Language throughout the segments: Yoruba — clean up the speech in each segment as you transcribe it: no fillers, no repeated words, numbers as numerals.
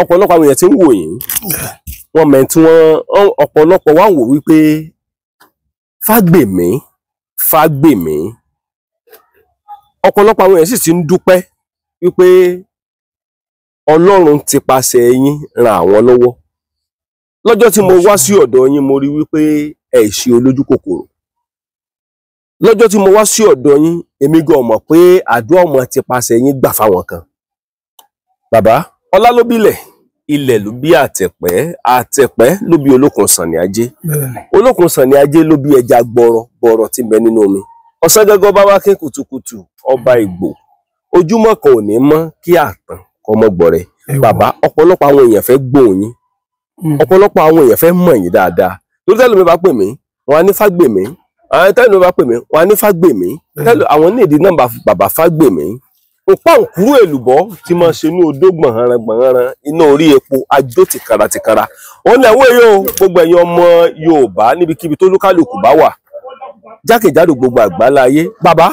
ọ̀pọ̀lọpọ̀ àwọn èèyàn tí ń wò yín wọ́n mẹ́ tí wọ́n ọ̀pọ̀lọpọ̀ wá ń wò wípé Fágbèmí ọ̀pọ̀lọpọ̀ àwọn èèyàn sì ti ń dúpẹ́ wípé Ọlọ́run ti pasẹ̀ yín ran àwọn lọ́wọ́. Lọ́jọ́ tí mo wá sí ọ̀dọ̀ yín mo rí wípé ẹ ṣe olójú kòkòrò. Lọ́jọ́ tí mo wá sí ọ̀dọ̀ yín èmi gan mọ̀ pé àdúrà ọmọ ti pasẹ̀ yín gbà fáwọn kan. Bàbá, ọlá ló bílẹ̀, ilẹ̀ ló bí àtẹ̀pẹ́ ló bí olókun sànni ajé. Olókun sànni ajé ló bí ẹja gbọrọ tí ń bẹ nínú omi. Ọ̀sán gẹ́gọ́ bá wá ké kùtùkùtù ọba Ìgbò. Ojúmọ́ kan ò ní mọ́ kí àtàn kọmọ gbọ̀rẹ̀. Bàbá, ọ̀pọ̀lọpọ̀ àwọn èèyàn fẹ́ gbóhùn yín. Ọ̀pọ̀lọpọ̀ àwọn èèyàn fẹ́ mọ̀ yín dáadáa. Lórí tẹ́lẹ̀ mi bá pè mí, wọ́n á ní Fágbèmí. Àwọn tẹ́lẹ̀ mi bá pè mí, wọ́n á ní Fágbèmí. Àwọn ní ìdí nọ́mbà bàbá Fágbèmí. Òpá òkúrú èlùbọ́ tí máa ṣe ní odó gbọ̀nrangbọ̀nran iná orí epo ajó tìkaratìkara. Wọ́n ní àwọn èèyàn gbogbo ẹ̀yin ọmọ Yorùbá níbikíbi tó lúkálùkù bá wà jákèjádò gbogbo àgbáláyé. Bàbá,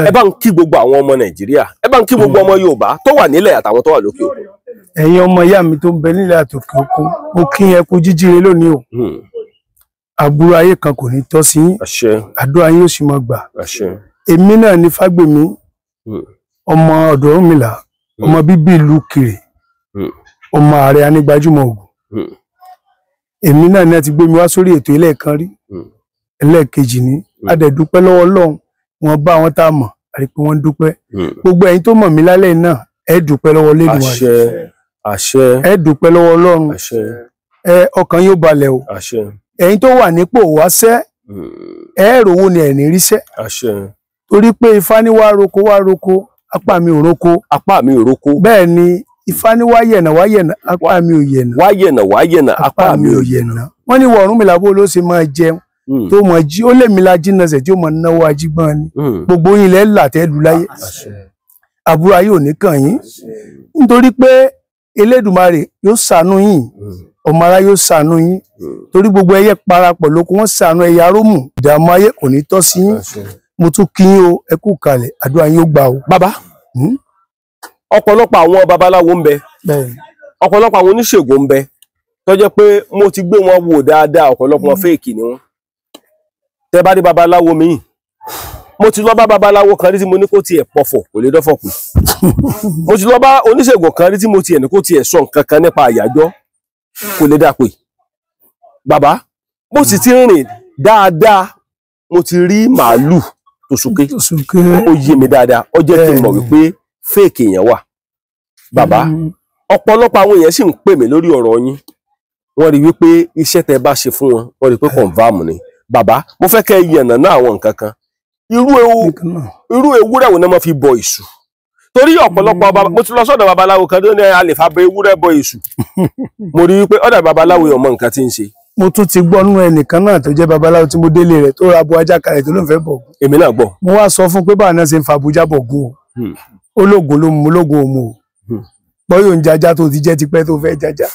ẹ bá ń kí gbogbo àwọn ọmọ Nàìjíríà, ẹ bá ń kí gbogbo ọmọ Yorùbá tó wà nílẹ̀ àtàwọn tó wà lókè òkun. Ẹ̀yin ọmọ ìyá mi tó ń bẹ nílẹ̀ àtòkè òkun, mo kí ẹ kú jíjíire lónìí o. Àbúrò ayé kan kò ní tọ́ sí yín. Àdúrà yín ó sì máa gbà. Èmi náà ni Fágbèmí, ọmọ ọ̀dọ̀ Ọ̀rúnmìlà, ọmọ bíbí ìlú Kìrè, ọmọ ààrẹ Anígbájúmọ̀ Ògùn. Èmi náà ni a ti gbé mi wá sórí ètò ẹlẹ́ẹ̀kan rí, ẹlẹ́ẹ̀kejì ní. A dẹ̀ dúpẹ́ lọ́wọ́ Ọlọ́run, wọn bá wọn tá a mọ̀, àrí pé wọ́n dúpẹ́. Gbogbo ẹ̀yin tó mọ̀ mí lálẹ́ náà, ẹ dúpẹ́ lọ́wọ́ Olódùmarè. Ẹ dúpẹ́ lọ́wọ́ Ọlọ́run. Ọkàn yóò balẹ̀ o. Ẹ̀yin tó wà nípò wáṣẹ́, ẹ rówó ni ẹ̀ ní ríṣẹ́. Torí pé Ifá ní wá roko, apá mi ò roko. Bẹ́ẹ̀ ni Ifá ní wá yẹ̀nà, apá mi ò yẹ̀nà. Wá yẹ̀nà, apá mi ò yẹ̀nà. Wọ́n ní Ọ̀rúnmìlà bó ló ṣe máa jẹun tó mọ̀ jí, ó lè mi la jìnnàṣẹ̀ tí ó mọ̀ náwó ajígbọ́n ni. Gbogbo yín lẹ́ là tẹ́ lu láyé. Àbúrò ayé ò ní kàn yín. Nítorí pé Elédùmarè yóò ṣàánú yín, ọmọ ara yóò ṣàánú yín. Torí gbogbo ẹyẹ parapọ̀ lóko wọ́n ṣàánú ẹyẹ arómù. Ìdààmú ayé kò ní tọ́ sí yín. Mo tún kí yín o, ẹ kú kalẹ̀, àdúrà yín ó gbà o. Bàbá, ọ̀pọ̀lọpọ̀ àwọn babaláwo ń bẹ, ọ̀pọ̀lọpọ̀ àwọn oníṣègùn ń bẹ tó jẹ́ pé mo ti gbé wọn wò dáadáa, ọ̀pọ̀lọpọ̀ wọn fèèkì ni wọ́n. Tẹ́ bá dé babaláwo míì, mo ti lọ bá babaláwo kan rí tí mo ní kó tiẹ̀ pọ̀fọ̀ kò lè dọ́fọ̀ kù. Mo ti lọ bá oníṣègùn kan rí tí mo tiẹ̀ ní kó tiẹ̀ sọ nǹkan kan nípa àyájọ́ kò lè dá pé. Bàbá, mo sì ti rìn dáadáa, mo ti rí màálù tó súnké, ó yé mi dáadáa, ó jẹ́ kí n mọ̀ wípé fèèkì èèyàn wà. Bàbá, ọ̀pọ̀lọpọ̀ àwọn èèyàn sì ń pè mí lórí ọ̀rọ̀ yín, wọ́n rí wípé iṣẹ́ tẹ́ bá ṣe fún wọn, wọ́n rí pé confirm ni. Bàbá, mo fẹ́ kẹ́ yànnà náà àwọn nǹkan kan. Irú ewúrẹ́ wo ni wọ́n fi bọ Èṣù? Torí ọ̀pọ̀lọpọ̀ mo ti lọ sọ́dọ̀ babaláwo kan tó ní a lè fa bọ ewúrẹ́ bọ Èṣù. Mo rí wípé ọ̀dọ̀ babaláwo yẹn mọ nǹkan tí ń ṣe. Mo tún ti gbọ́ nínú ẹnìkan náà tó jẹ́ babaláwo tí mo délé rẹ̀ tó ra abo ajá kalẹ̀ tó ló ń fẹ́ bọ̀. Èmi náà gbọ́. Mo wá sọ fún pé báwọn náà ṣe ń fa Abuja bọ̀ gún o. Ológun ló mú, ológun ò mú o. Bọ́yọ̀ ń jajá tó ti jẹ́ tipẹ́ tó fẹ́ jajá.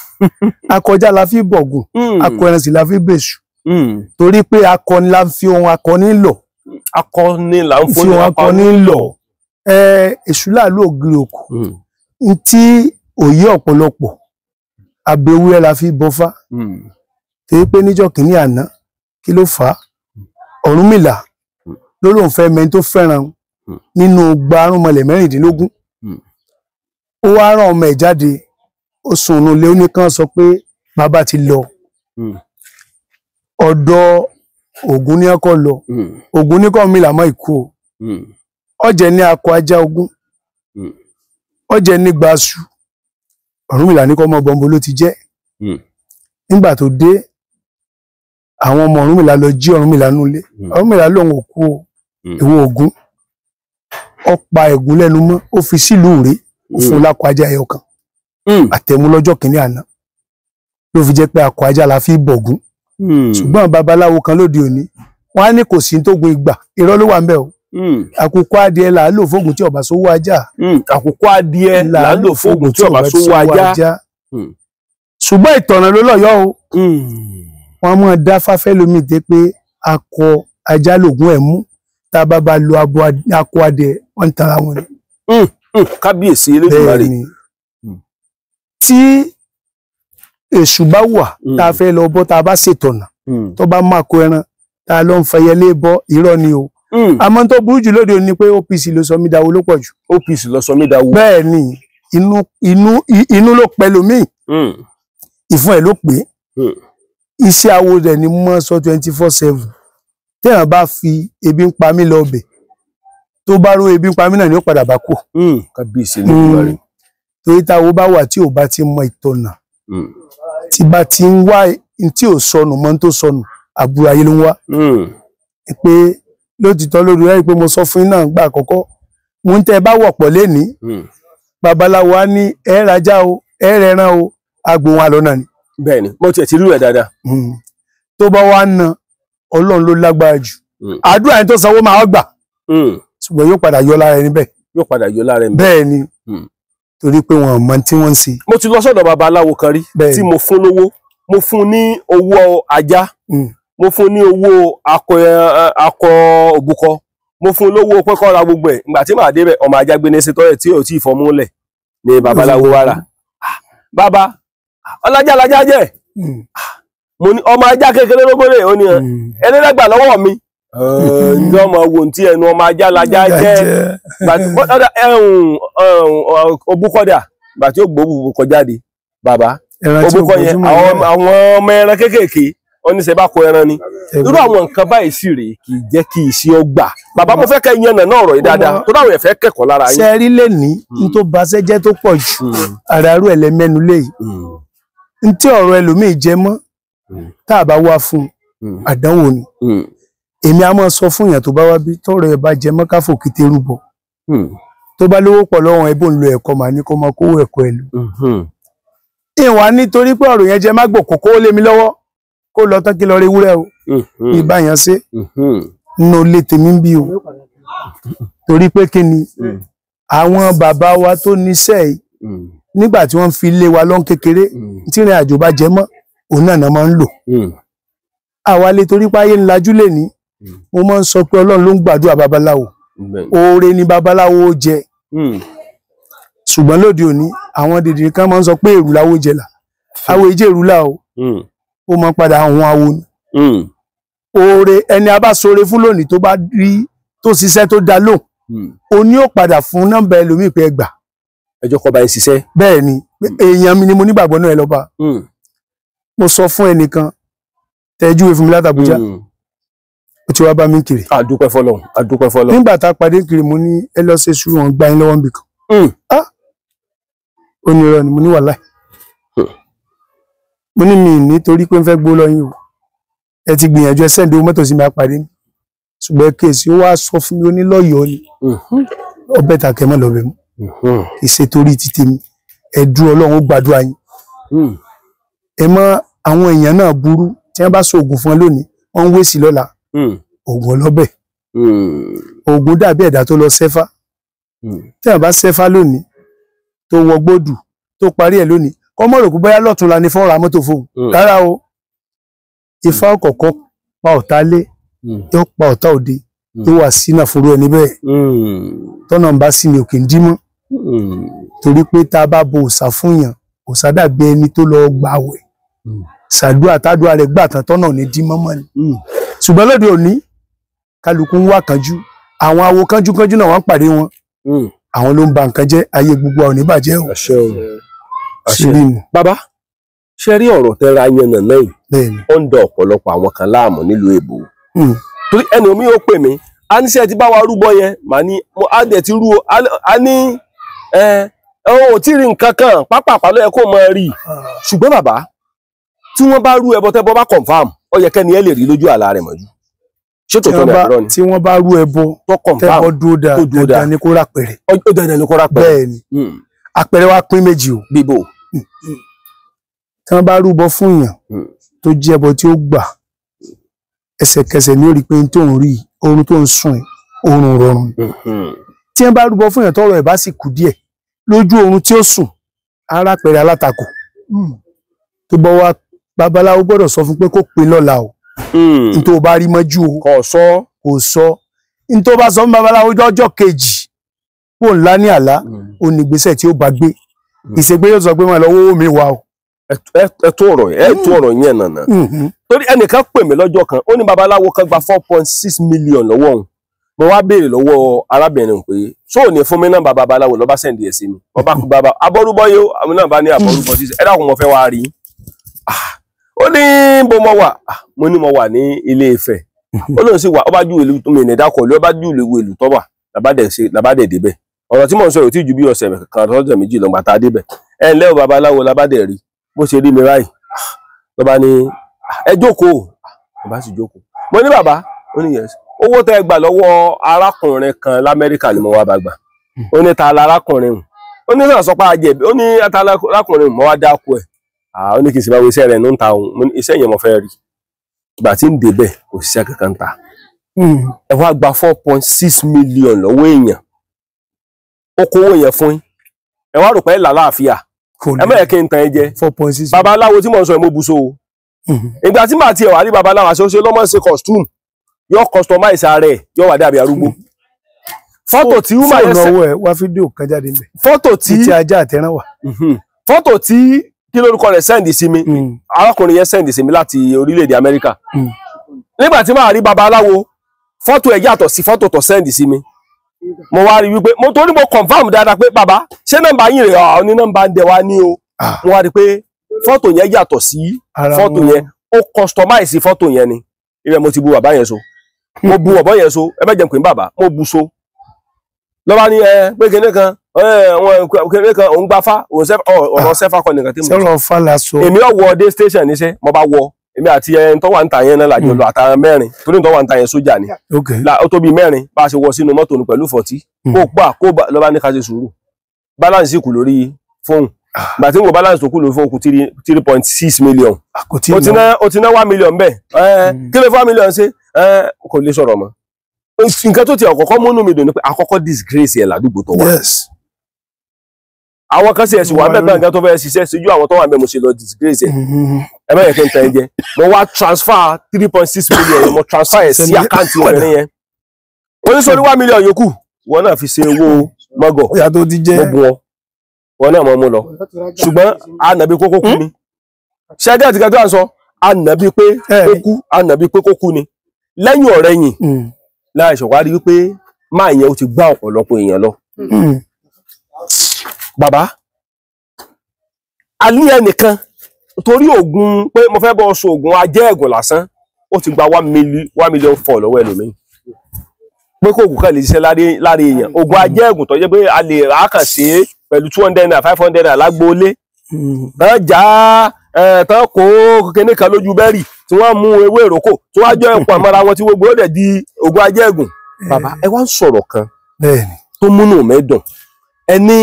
Akọjá la fi bọ̀ gùn, akọ ẹran sì la fi bèṣù. Torí pé akọni la fi ohun akọni lọ. Akọni là ń fi ohun akọni lọ. Èṣù láàlú ògiri òkú. Ntí òye ọ̀pọ̀lọpọ̀ abẹ́wúrẹ́ la fi bọ́fá. Torí pé níjọ́ kìíní àná kí ló fà á? Ọ̀rúnmìlà ló lóun fẹ́ mẹ́ni tó fẹ́ràn nínú gbárùnmọlẹ̀ 16. Ó wá rán ọmọ ẹ̀ jáde, ó sùn nù lé oníkan sọ pé bàbá ti lọ. Ọ̀dọ̀ Ògún ní ọkọ̀ lọ. Ògún ní kọ́ Ọ̀rúnmìlà mọ́ ìkú o. Ọ̀jẹ̀ ní akọ ajá Ògún. Ọ̀jẹ̀ ní gbaṣu. Ọ̀rúnmìlà ní kọ́ ọmọ bọ̀m̀bọ̀ ló ti jẹ́. Nígbà tó dé, àwọn ọmọ Ọ̀rúnmìlà lọ jí Ọ̀rúnmìlà nulẹ̀. Ọ̀rúnmìlà lòun ò kú o. Ìwọ Ògún. Ó pa Ẹ̀gún lẹ́nu mọ́, ó fi sílùú rèé, ó fún lákọ ajá ẹyọ kan. Àtẹ̀mú lọ́jọ́ kìíní àná. Ló fi jẹ́ pé akọ ajá la fi bọ̀gún. Ṣùgbọ́n babaláwo kan lóde òní, wọ́n á ní kò sí tó gun ìgbà, irọ́ ló wà ń bẹ̀ o. Àkùkọ adìẹ là á lò fóògùn tí ọba sówó ajá. Àkùkọ adìẹ là á lò fóògùn tí ọba sówó ajá. Ṣùgbọ́n ìtọ̀nà ló lọ́yọ́ o. Wọ́n mọ̀ dá fáfẹ́ lómi dé pé akọ ajá lògùn ẹ̀ mú, tá a bá lo akọ adìẹ wọ́n ń tara wọn ni. Kábíyèsí Elédùmarè. tí èṣù bá wà tá a fẹ́ lọ bọ́ tá a bá ṣètọ̀nà tó bá máa kó ẹran tá a lọ ń fẹyẹlé bọ́ irọ́ ni o àmọ́ tó burú jù lóde òní pé OPC ló sọ mí dáwó ló pọ̀ jù. OPC ló sọ mí dáwó. bẹ́ẹ̀ ni inú ló pẹ́ lómìn ìfún ẹ̀ ló pé iṣẹ́ awo rẹ̀ ni mo sọ 24/7 téèyàn bá fi ebi ń pa mí lọ bẹ̀ tó bá ró ebi ń pa mí náà ni ó padà bá kú. kábíyèsí ní ìlú rẹ̀. torí táwo bá wà tí ò bá ti mọ ìtọ̀nà tí bá ti ń wá tí ò sọnù mọ́ tó sọnù àbúrò ayé ló ń wá. pé lótìtọ́ lórí rẹ̀ pé mo sọ fún yín náà gbà àkọ́kọ́ mo ń tẹ́ ẹ bá wọ̀pọ̀ lénìí babaláwo á ní ẹ rajá o ẹ rẹran o agbóhun àlọ́nà ni. bẹ́ẹ̀ni mo tiẹ̀ ti rí rẹ̀ dáadáa. tó bá wá na Ọlọ́run ló lágbára jù àdúrà yẹn tó sanwó máa gbà ṣùgbọ́n yóò padà yọ lára ẹni bẹ́ẹ̀. yóò padà yọ lára ẹni bẹ́ẹ̀ ni torí pé wọn mọ tí wọ́n ń ṣe. mo ti lọ sọ́dọ̀ babaláwo kan rí tí mo fún lówó mo fún ní owó ajá mo fún ní owó akọ òbúkọ mo fún lówó pé kó ra gbogbo ẹ̀ ìgbà tí màá débẹ̀ ọmọ ajá gbé ní ṣe tọ́lẹ̀ tí ò tí ì fọmúlẹ̀ ní babaláwo wá rà. bàbá ọlájà lajá jẹ́ mo ní ọmọ ajá kékeré lógóde ó ní ẹni lẹ́gbà lọ́wọ́ mi ní ọmọ wo tí ẹnu ọmọ ajá lajá jẹ́ òbúkọdà gbà tí ó gbó òbúkọ jáde bàbá òbúkọ yẹn àwọn ọmọ ẹran kéékèèké oníṣẹ́ bá kó ẹran ni irú àwọn nǹkan báyìí sì rèé kì í jẹ́ kí iṣẹ́ ọ gbà bàbá mo fẹ́ kẹ́ yan náà ọ̀rọ̀ yìí dáadáa tó dáwọn ẹ̀fẹ́ kẹ́kọ̀ọ́ lára yín. ṣe rí lẹ́ni n tó baṣẹ́ jẹ́ tó pọ̀ jù àràárú ẹlẹ́mẹ́nu léyìí n tí ọ̀rọ̀ ẹlòmíì jẹ mọ́ tá a bá wá fún àdánwò ni èmi á máa sọ fún èèyàn tó bá wá bí tọrọ ẹ bá jẹ mọ́ káfò kété rúbọ tó bá lówó pọ̀ lọ́wọ́ ẹ bó ń lo ẹ̀kọ́ màá ní kó máa kówó ẹ̀kọ́ ẹ lò ìwà nítorí pé ọ̀rọ̀ yẹn jẹ má gbòkó kó lé mi lọ́wọ́ kó lọ tán kí lọ rí ewúrẹ́ o ìbá yẹn ṣe nínú ilé tèmi ń bí o torí pé kí ni àwọn bàbá wa tó níṣẹ́ yìí nígbà tí wọ́n fi lé wa lọ́n kékeré tí ìrìn àjò bá jẹ mọ́ òun náà máa ń lò àwa lè torí pé ayé ńlájú lè ní mo máa ń sọ pé Ọlọ́run ló ń gbàdúrà babaláwo oore ni babaláwo jẹ ṣùgbọ́n lóde òní àwọn dèdè kan máa ń sọ pé èrú láwo jẹ là awo ìjẹ èrú là o ó máa padà àwọn awo ni oore ẹni a bá ṣoore fún lónìí tó bá rí tó ṣiṣẹ́ tó dá lò òní ó padà fún nọ́mbà ẹlòmíì pé ẹgbà ẹjọ́ kọba ẹ ṣiṣẹ́. bẹ́ẹ̀ ni èèyàn mi ni mo nígbàgbọ́ náà ẹ lọ́ba mo sọ fún ẹnìkan tẹ́jú fún mi látàbújá ó ti wá bá mi kiri. àdúpẹ́ fọlọ́run àdúpẹ́ fọlọ́run. nígbà tá a pàdé kiri mo ní ẹ lọ ṣe sùúrù wọn gbá yín lọ́wọ́ nbìkan. ó ní irọ́ ni mo ní wàláì mo ní mi nítorí pé n fẹ́ gbó lọ́yìn o ẹ ti gbìyànjú ẹ sẹ́ǹdì owó mọ́tò sí mi àpàdé mi ṣùgbọ́n kéèsì ó wá sọ fún mi ó ní lọ́yọ̀ọ́ ni ọbẹ̀ tàkẹ́ mọ́ lọ́bẹ̀ mọ́ ìṣètòrí títí mi ẹ̀dùn Ọlọ́run ó gbàdúrà yín ẹ mọ àwọn èèyàn náà burú tí wọ́n bá sọ oògùn fún ọ lónìí wọ́n ń wéṣì lọ́la oògùn ọlọ́bẹ̀ oògùn dàbí ẹ̀dá tó lọ sẹ́fá tí wọ́n bá sẹ́fá lónìí tó wọ gbódù tó parí ẹ̀ lónìí kọ́ mọ̀ rò pé bóyá lọ́tún la ní fọ́nra mọ́tò fóun rárá o Ifá ọ̀kọ̀ọ̀kọ́ pa ọ̀tá lé yóò pa ọ̀tá òde yóò wà sínú àforú ẹni bẹ́ẹ̀ tọ́nà ń bá sí ni òkè ń dí mọ́ torí pé tá a bá bo òòṣà fún yàn òòṣà dàbí ẹni tó lọ gbààwẹ̀ ṣàdúrà tádùá rẹ̀ gbà tán tọ́nà ò ní dí mọ́mọ́ ni ṣùgbọ́n lóde òní kálukú ń wá kánjú àwọn awo kánjúkánjú náà wọ́n pàdé wọn àwọn ló ń ba nǹkan jẹ́ ayé gbogbo àwọn oníbàjẹ́ o. àṣẹ bàbá ṣe rí ọ̀rọ̀ tẹ́ra yẹn náà yìí ó ń da ọ̀pọ̀lọpọ̀ àwọn kan láàmú nílùú èbó torí ẹni omi ó pè mí a ní sẹ́ẹ̀ tí bá wa rúbọ yẹn màá ní mo á dẹ̀ ti rú o a ní ò tí ì rí nǹkan kan pápápá ló yẹ kó máa rí ṣùgbọ́n bàbá tí wọ́n bá rú ẹbọ tẹ́bọ bá confam ó yẹ kẹ́ni ẹ lè rí lójú àlá rẹ̀ mọ́jú ṣé tòótọ́ ní àbúrò ni. tí wọ́n bá rú ẹbọ tẹ́bọ dúró dáadáa ní kó rápẹ̀rẹ̀. ó dandan ní kó rápẹ̀rẹ̀. bẹ́ẹ̀ ni àpẹẹrẹ wa pín méjì o. bíbò. tí wọ́n bá rúbọ fún èèyàn tó jẹ́ ẹbọ tí ó gbà ẹsẹ̀kẹsẹ̀ ní ó rí pé n tó ń rí oorun tó ń sùn oorun rọrùn. tí wọ́n bá rúbọ fún èèyàn tọ́rọ̀ ẹ̀ bá sì kù díẹ̀ lójú oorun tí ó sùn arápẹ̀rẹ̀ alátakò tó bọ́ wá babaláwo gbọ́dọ̀ sọ fún pé kó pe lọ́la o nítorí o bá rí mọ́jú o kò sọ nítorí o bá sọ fún babaláwo lọ́jọ́ kejì kó ńlá ní àlá ó ní ìgbésẹ̀ tí ó bá gbé ìṣègbè yóò sọ pé wọn lọ wó mi wá o. ẹ tó ọ̀rọ̀ yẹn nànà torí ẹnìkan pè mí lọ́jọ́ kan ó ní babaláwo kan gba 4.6 million lọ́wọ́ òun mo wá béèrè lọ́wọ́ arábìnrin pé ṣó ní fún mi nọ́mbà babaláwo ló bá sẹ́ndì ẹ̀ sí mi ọba kú bàbá abọ́rúbọ́yé àwọn náà bá ní abọ́rúbọ́ sí ẹ dákun mo fẹ́ wá rí ó ní bó mo wà mo ní mo wà ní Ilé Ifẹ̀ ó lóun sì wà ó bá ju ìlú tó mi ní dákọ̀ọ́lé ó bá ju ìlú tó wà labádẹ̀ débẹ̀ ọ̀rọ̀ tí mò ń sọ yóò tí ju bí ọ̀sẹ̀ kan tọ́jọ́ méjì lọ́gbà tá a débẹ̀ ẹ̀ ńlẹ́ o babaláwo labádẹ̀ rí bó ṣe rí mi ráì ló bá ní ẹ jókòó mo bá sì jókòó mo ní bàbá ó ní yes owó tẹ́ gbà lọ́wọ́ arákùnrin kan l'Amẹ́ríkà ni mo wá bá gbà ó ní ta la arákùnrin ó ní sọ pé àjẹbí ó ní ta la arákùnrin mo wá dákú ẹ ó ní kì í sì bá wo iṣẹ́ rẹ̀ ń ta òun iṣẹ́ yẹn mo fẹ́ rí ìgbà tí ń débẹ̀ kò ṣiṣẹ́ kankan ta ẹ wá gba 4.6 million lọ́wọ́ èèyàn ó kówó yẹn fún yín ẹ wá rò pé làlàáfíà ẹ mọ̀ yẹ kí n tan ẹ jẹ 4.6 babaláwo tí mò ń sọ ẹ mo bu so o ìgbà tí màá tiẹ̀ wá rí babaláwo àṣẹ ó ṣe lọ́mọ ṣe costume yóò customize ara ẹ̀ yóò wà dàbí arúgbó fọ́tò tí woman yẹn sẹ́wọ̀n ẹ̀ wá fídíò kan jáde níbẹ̀ fọ́tò tí ajá àtẹ̀ràn wà fọ́tò tí kí lórúkọ rẹ̀ send sí mi arákùnrin yẹn send sí mi láti orílẹ̀-èdè Amẹ́ríkà nígbà tí màá rí babaláwo fọ́tò ẹ̀ yàtọ̀ sí fọ́tò tó send sí mi mo wá rí wípé mo torí mo confirm dáadáa pé bàbá ṣé nọ́mbà yín rè ọ ní nọ́mbà ń dẹ wá ní o mo wá rí pé fọ́tò yẹn yàtọ̀ sí fọ́tò yẹn ó customize fọ́tò yẹn ni ibẹ̀ mo ti bu bàbá yẹn so mo bu ọ̀bọ yẹn so ẹ bẹ jẹun pé bàbá mo bu so lọ́ba ní pé kéde kan àwọn kéde kan òun gbafá ọ̀rọ̀ sẹ́fà kan nìkan tí mo sọ̀rọ̀ fàlà so èmi ọ̀wọ́ dé station níṣẹ́ mo bá wọ èmi àti ẹni tó wà ń ta yẹn náà làjọ lọ àtàrà mẹ́rin torí tó wà ń ta yẹn sójà ni ó tó bíi mẹ́rin bá a ṣe wọ sínú mọ́tò ní pẹ̀lú 40 kó lọ́ba ní ká ṣe sùúrù balance kù lórí fóònù gbà tí n kò balance tó kù lórí fóònù kù 3.6 million ó ti ná 1 million bẹ́ẹ̀ kí ló 4 million ṣe kò lè sọ̀rọ̀ mọ́ nǹkan tó ti àkọ́kọ́ múnú mi dùn ni pé àkọ́kọ́ disgrace ẹ̀ ládùúgbò tó wà àwọn kan sì ẹ̀sìn wà mẹ́ta nǹkan tó fẹ́ ṣiṣẹ́ síjú àwọn tó wà mẹ́ mo ṣe lọ disgrace ẹ̀ ẹ bẹ́ẹ̀ kí n tẹ̀ ẹ́ jẹ mo wá transfer 3.6 million mo transfer ẹ̀ sí àkáǹtì obìnrin yẹn oníṣòrí 1 million yòókù wọn náà fi ṣe owó mọ́gọ̀ mo bu wọn náà mọ́ mú lọ ṣùgbọ́n ànàbí kókó kú ni ṣẹ́gẹ́ àti kẹtọ́ à ń sọ ànàbí pé ó kú ànàbí pé kó kú ni lẹ́yìn ọ̀rẹ́yìn láì ṣọ̀wárí wípé máa yẹn ó ti gbá ọ̀pọ̀lọpọ̀ èèyàn lọ bàbá a ní ẹnìkan torí oògùn pé mo fẹ́ bọ́ sọ oògùn ajẹ́ ẹ̀gùn lásán ó ti gba 1 million fọ́ lọ́wọ́ ẹlòmíì pé kó oògùn kan lè ṣiṣẹ́ lára èèyàn oògùn ajẹ́ ẹ̀gùn tó jẹ́ pé a lè rà á kàn sí pẹ̀lú 200 naira 500 naira lágbóolé tán já tán kó kékeré kan lójú bẹ́rì tí wọ́n mú ewé ìrókò tí wọ́n á jọ ẹ̀pọ̀ àmọ́ra wọn tí gbogbo ó dẹ̀ di oògùn ajẹ́ ẹ̀gùn bàbá ẹ wá ń sọ̀rọ̀ kan tó múnú mẹ́dùn ẹni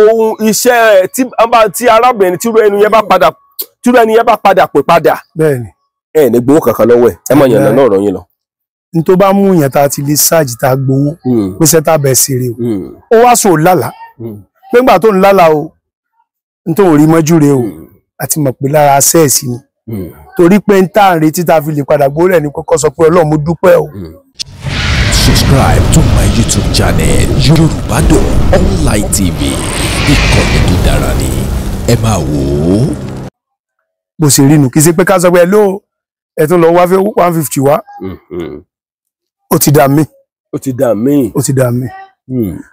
ohun iṣẹ́ tí arábìnrin tírú ẹni yẹn bá padà pè padà ẹ ní gbowó kankan lọ́wọ́ ẹ mọ̀ yànnà náà rọ̀ yín lọ. n tó bá mú yàn tá a ti lè ṣáàjì tá a gbowó pé sẹ́tà bẹ̀ sí rè o ó wá sùn lálàá pé ńgbà tó ń lálàá o n tó ń rí mọ́jú rè o àti mọ̀ pé lára sẹ́ẹ̀sì ni torí pé n tá à ń retí tá a fi lè padà gbowó rẹ̀ ní kọ́kọ́ sọ pé Ọlọ́run mo dúpẹ́ o. Subscribe to my YouTube channel Yorùbádùn Online TV. Ìkànnì tó dára ni ẹ máa wò ó. Bó ṣe rí nu kì í ṣe pé ká sọ pé ẹ tún lọ wá fẹ́ 150 wá. Ó ti dà mí. Ó ti dà mí. Ó ti dà mí.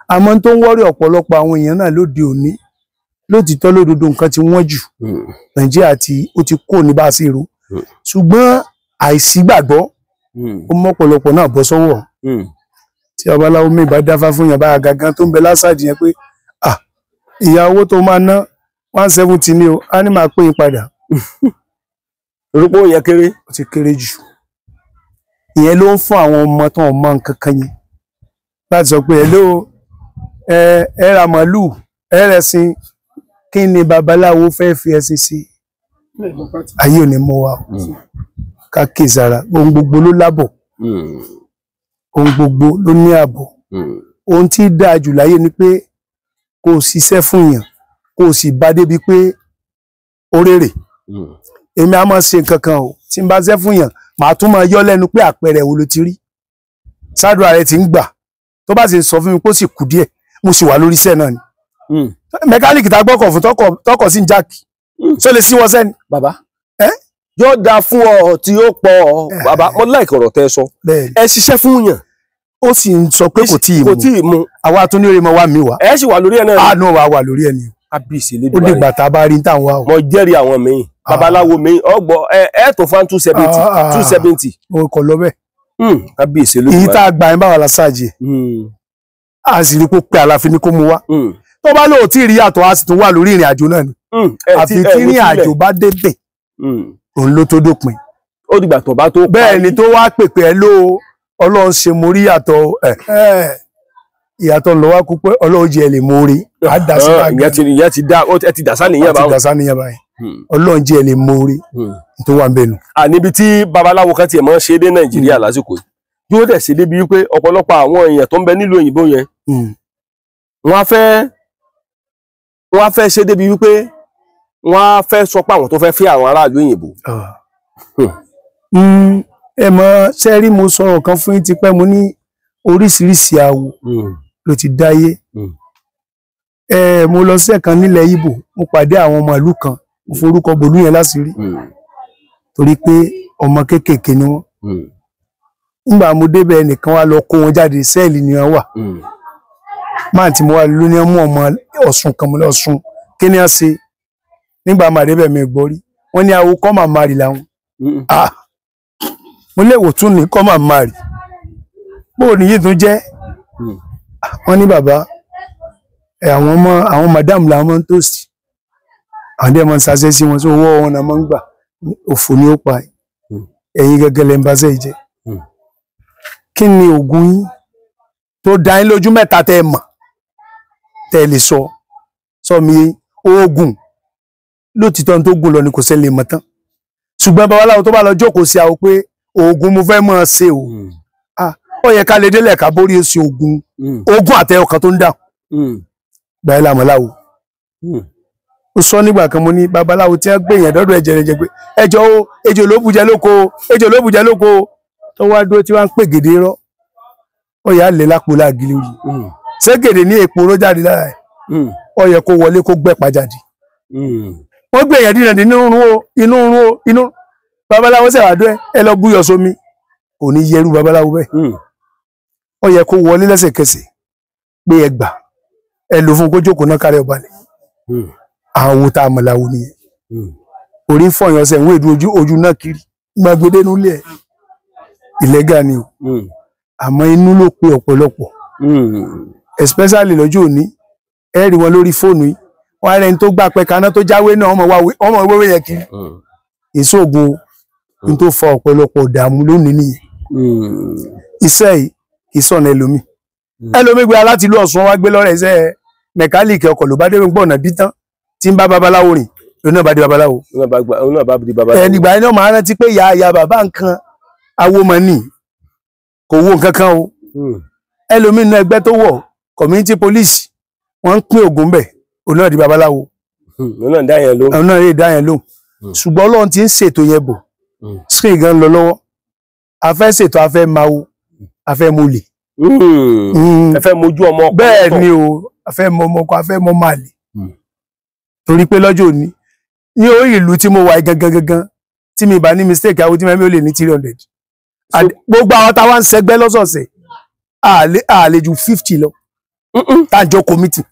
Àmọ́ tó ń wọ́rí ọ̀pọ̀lọpọ̀ àwọn èèyàn náà lóde òní lótìtọ́ lódodo nǹkan ti wọ́n jù. Nàìjíríà ó ti kó ní bá a ṣe rò. Ṣùgbọ́n àìsígbàgbọ́ ó mọ́pọ̀lọpọ̀ náà bọ́ sọ́wọ́ tí babaláwo mi bá dáfá fún yàn bá gangan tó ń bẹ lásàdì yẹn pé ìyá owó tó máa ná 170 ni o á ní máa pín in padà orúkọ yẹn kéré ó ti kéré jù ìyẹn ló ń fún àwọn ọmọ tó ń mọ nǹkan kan yẹn láti sọ pé ẹ ra màálù ẹ rẹ̀sìn kí ni babaláwo fẹ́ fi ẹṣin sí ayé ò ní mú wa ká kézara ohun gbogbo ló lábọ̀ ohun gbogbo ló ní ààbò ohun tí dáa jù láyé ni pé kó o ṣiṣẹ́ fún yàn kó o sì bá débi pé ó rèrè èmi á máa ṣe nǹkan kan o tí n bá ṣe fún yàn màá tún máa yọ lẹ́nu pé àpẹẹrẹ wo ló ti rí ṣáàdùn ààrẹ ti ń gbà tó bá sì sọ fún mi kó sì kù díẹ̀ mo sì wà lórí iṣẹ́ náà ni mẹkáníìkì tá gbọ́kọ̀ fún tọkọ̀ sí jáàkì ṣó lè sí wọn sẹ́ni. bàbá yóò dáa fún ọ tí ó pọ̀ bàbá mo láìkọ̀ ọ̀rọ̀ tẹ́ sọ ẹ ṣiṣẹ́ fún yàn ó sì ń sọ pé kò tí ì mú àwa tún ní orí mọ wá mi wá ẹ sì wà lórí ẹ náà àánú wa wà lórí ẹ ni kábíyèsí ó dìgbà tá a bá rí ní táwọn wa o. mo jẹ́rìí àwọn míì babaláwo míì ọgbọ ẹ tó fún 270 mo kọ lọ bẹ́ẹ̀ kábíyèsí lórí èyí tá a gbà ń bá wa lásáàjì a sì rí kó pé àlàfin ní kó mu wá tó bá lóò tí ì rí yàtọ̀ a sì tún wà lórí ìrìn àjò náà ni àfi tí ìrìn àjò bá débẹ̀ òun ló tó dópin ó dìgbà tó bá tó bẹ́ẹ̀ ni tó wá pèpè ẹ ló Ọlọ́run ṣe mo rí yàtọ̀ ìyàtọ̀ lọ́wọ́ kú pé Ọlọ́run jẹ́ lè mo rí ìyẹn ti dá ẹ ti dàsá nìyẹn báyìí Ọlọ́run jẹ́ lè mo rí tó wà ń bẹ̀nu. níbi tí babaláwo kan tiẹ̀ mọ́ ṣe dé Nàìjíríà lásìkò yìí yóò dẹ̀ ṣe débi wípé ọ̀pọ̀lọpọ̀ àwọn èèyàn tó ń bẹ nílùú òyìnbó yẹn wọ́n á fẹ́ ṣe débi wípé wọ́n á fẹ́ sọ pé àwọn tó fẹ́ fẹ́ àwọn aráàlú òyìnbó. ẹ mọ sẹ́rí mo sọ̀rọ̀ kan fún yín tipẹ́ mo ní oríṣiríṣi awo ló ti dáyé mo lọ sí ẹ̀kan nílẹ̀ Ìgbò mo pàdé àwọn ọmọ ìlú kan mo forúkọ bòlú yẹn láṣìírí torí pé ọmọ kéékèèké ni wọ́n nígbà mo débẹ̀ ẹnìkan wá lọ kó wọn jáde sẹ́ẹ̀lì ni wọ́n wà máa tí mo wà lóní ọmọ Ọ̀ṣun kan mo lọ Ọ̀ṣun kí ni wọ́n ṣe nígbà máa débẹ̀ mi gbọ́ rí wọ́n ní awo kọ́ màmá rì làwọn mo lè wò tún ní kọ́ màmá rì bóò ní yìí tún jẹ́ wọ́n ní bàbá àwọn madam làwọn máa ń tòsí àwọn dẹ́ máa ń ṣaṣẹ́ sí wọn tó owó wọn náà máa ń gbà òfò ní ó pa ẹ̀yin gẹ́gẹ́ lẹ́ ń bá sẹ́yìn jẹ́ kí ni oògùn yín tó dá yín lójú mẹ́ta tẹ́ ẹ mọ̀ tẹ́ ẹ lè sọ mi oògùn lótìtọ́ tó gùn lọ ni kò sẹ́lẹ̀ mọ̀ tán ṣùgbọ́n babaláwo tó bá lọ jókòó sí àwọn pé oògùn mo fẹ́ mọ̀ ṣe o ó yẹ ká lè délẹ̀ ká borí èsì oògùn àtẹ̀yọ̀ kan tó ń dáhùn gbàyẹ̀ làmọ́láwo ó sọ nígbà kan mo ní babaláwo tí wọ́n gbé yẹn dọ́dọ̀ ẹ̀jẹ̀ rẹ̀ jẹ́ pé ẹjọ́ o ejò ló bùjẹ́ lóko tó wá dúró tí wọ́n ń pè gèdè rọ́ ó yà á lè lápò láàgìlì rí ṣé gèdè ní èpo ló jáde lára ẹ̀ ó yẹ kó wọlé kó gbẹ̀pà jáde wọ́n gbé èèyàn dínà inú babaláwo ṣèwádọ́ ẹ lọ búyọ̀ sómi kò ní yẹrù babaláwo bẹ́ẹ̀ ó yẹ kó wọlé lẹ́sẹ̀kẹsẹ̀ pé ẹ gbà ẹ lò fún kó jókòó náà kárẹ̀ ọ̀balẹ̀ àwọn owó tá a mọ̀ láwo nìyẹn orí ń fọyàn ọsẹ ìwé ìdú ojú náà kiri gbàgbédé nílé ẹ ìlẹ́gà ni o àmọ́ inú ló pe ọ̀pọ̀lọpọ̀ especially lọ́jọ́ òní ẹ rí wọn lórí fóònù yìí wọn rẹni tó gbà pẹ kaná tó jáwé náà ọmọ ìwéwé yẹn kiri èso ògùn ní tó fa ọ̀pọ̀lọpọ̀ ìdààmú lónìí nìyẹn iṣẹ́ yìí kì í sọ̀nà ẹlòmíì gbé láti ìlú Ọ̀ṣun wá gbé lọ́rẹ̀ iṣẹ́ mẹkáníìkì ọkọ̀ ló bá dé gbọ̀nà bí tán tí ń bá babaláwo rìn lónà náà bá di babaláwo ẹnìgbà yẹn náà máa rántí pé ìyá bàbá nǹkan awomani kò wo nǹkan kan o ẹlòmíì nínú ẹgbẹ́ tó wọ̀ community police wọ́n ń pín ògùn bẹ̀ òun náà di babaláwo òun náà lè dá yẹn lóhùn ṣùgbọ́n Ọlọ́run ti ń ṣètò yẹn bọ̀ screen gan lọ lọ́wọ́ a fẹ́ ṣètò a fẹ́ máa wo a fẹ́ mo lè ẹ fẹ́ mojú ọmọ ọkọ bẹ́ẹ̀ ni o a fẹ́ mọ ọmọ ọkọ a fẹ́ mọ máa lè torí pé lọ́jọ́ òní ní orí ìlú tí mo wà gangan tí mi bá ní mistake àwọn tí mẹ́mí ó lè ní 300 gbogbo àwọn táwa ń ṣẹgbẹ́ lọ́sọ̀ọ̀sẹ̀ àlè ju 50 lọ tájọ committee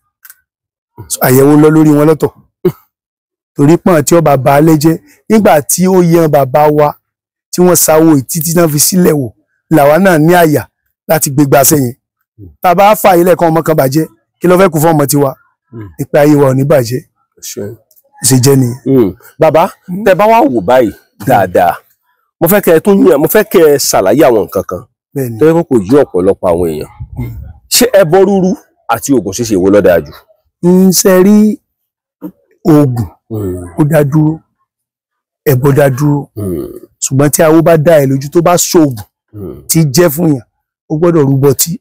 àyẹ̀wò lọ lórí wọn lọ́tọ̀ torí pọ́n tí ọba bá alẹ́ jẹ́ nígbà tí ó yan bàbá wa tí wọ́n sáwó ìtítí náà fi sílẹ̀ wò làwa náà ní àyà láti gbégbá sẹ́yìn tàbá fà ilẹ̀ kan ọmọ kan bàjẹ́ kí ló fẹ́ kú fún ọmọ tiwa nípa ayé wa ò ní bàjẹ́ ṣe jẹ́ nìyẹn. bàbá tẹ́ bá wá wò báyìí dáadáa mo fẹ́ kẹ́ ẹ ṣàlàyé àwọn nǹkan kan tó yẹ kó yí ọ̀pọ̀lọpọ̀ àwọn èèyàn ṣé ẹbọ rúrú àti oògùn ṣíṣe èwo ló dáa jù. ṣe rí oògùn ó dá dúró ẹbọ dá dúró ṣùgbọ́n tí awo bá dá ẹ lójú tó bá ṣoògùn tí jẹ́ fún yàn ó gbọ́dọ̀ rúbọ tí